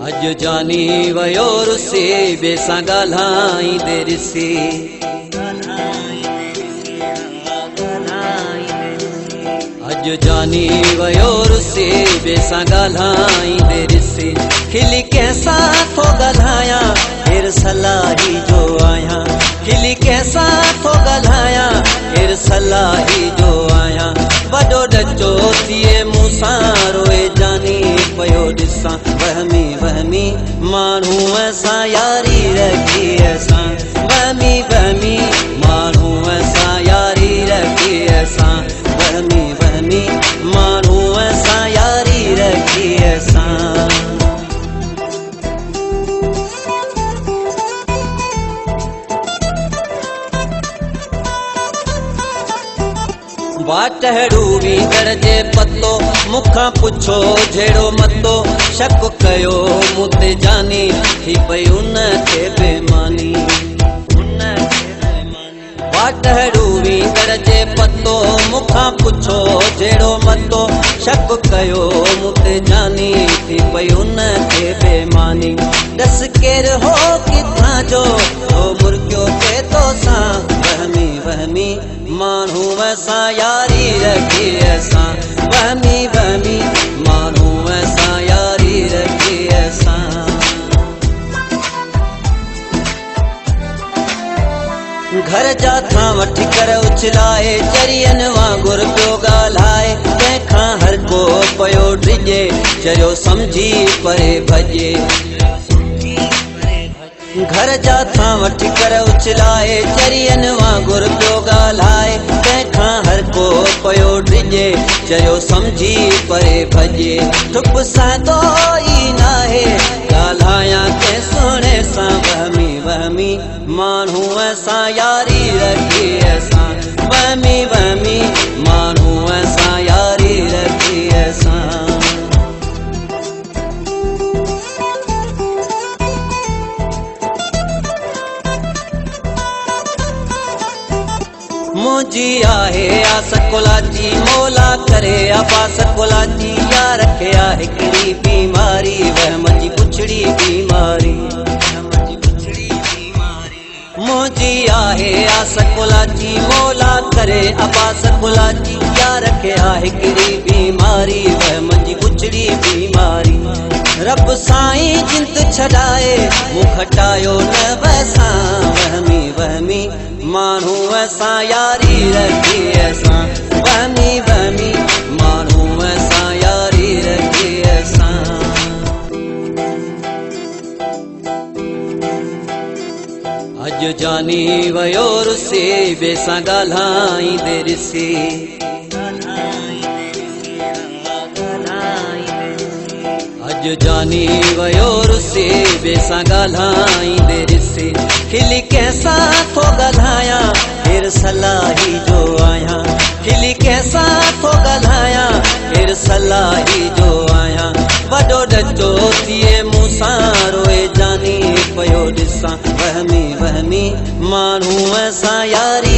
अज जानी वयो रुसी बेसा गाल्हाई देरिसी अज जानी वयो रुसी बेसा गाल्हाई देरिसी खिली कैसा थो गाल्हाया फिर सलाही जो आया खिली कैसा थो गाल्हाया फिर सलाही जो आया वडो डचो थिए मूंसां रोए जानी पयो ॾिसां वहमी वहमी माण्हू असां यारी रखी असां वहमी वहमी माण्हू असां यारी रखी असां वहमी वहमी माण्हू असां यारी रखी असां वाटड़ू वींदड़ जे पतो मुखां पुछो जहिड़ो मतो शक कयो मुते जानी थी पई उन खे बेमानी वाटड़ू वींदड़ जे पतो मुखां पुछो जहिड़ो मतो शक कयो मुते जानी थी पई उन खे बेमानी दस केरु हो किथां जो हो मुर्गियो थे तोसां वहमी वहमी माण्हू असां यारी रखी असां वहमी वहमी माण्हू असां यारी रखी असां घर जा थां वठी कर उछलाए चरियनि वांगुरु पियो ॻाल्हाए तंहिंखां हर को पियो डिॼे चरियो सम्झी परे भॼे घर जा थां वठी कर उछलाए चरियनि वांगुरु पियो ॻाल्हाए तंहिंखां हर को पियो डिॼे चरियो सम्झी परे भॼे डुब सादो ई नाहे ॻाल्हायां कंहिं सुहिणे सां वहमी वहमी माण्हू असां यारी रखी असां वहमी वहमी माण्हू असां यारी रखी असां मुंहिंजी आहे आस कुलाची मौला करे आपास कुलाची यार खे आहे हिकिड़ी बीमारी वहम जी पुछड़ी बीमारी मुंहिंजी आहे आस कुलाची मौला करे आपास कुलाची यार खे आहे हिकिड़ी बीमारी वहम जी पुछड़ी बीमारी रब साईं जिंद छॾाए मूं खटायो न वसां वहमी वहमी माण्हू असां यारी रखी असां वहमी वहमी माण्हू असां यारी रखी असां अज जानी वयो रुसी बेसां ॻाल्हाई देरिसी अज जानी वयो रुसी बेसां ॻाल्हाई देरिसी खिली कैसा थो ॻाल्हाया फिर सलाही जो आया खिली कैसा थो ॻाल्हाया फिर सलाही जो आया वडो डचो थिए मूंसां रोए जानी पयो ॾिसां वहमी वहमी माण्हू असां यारी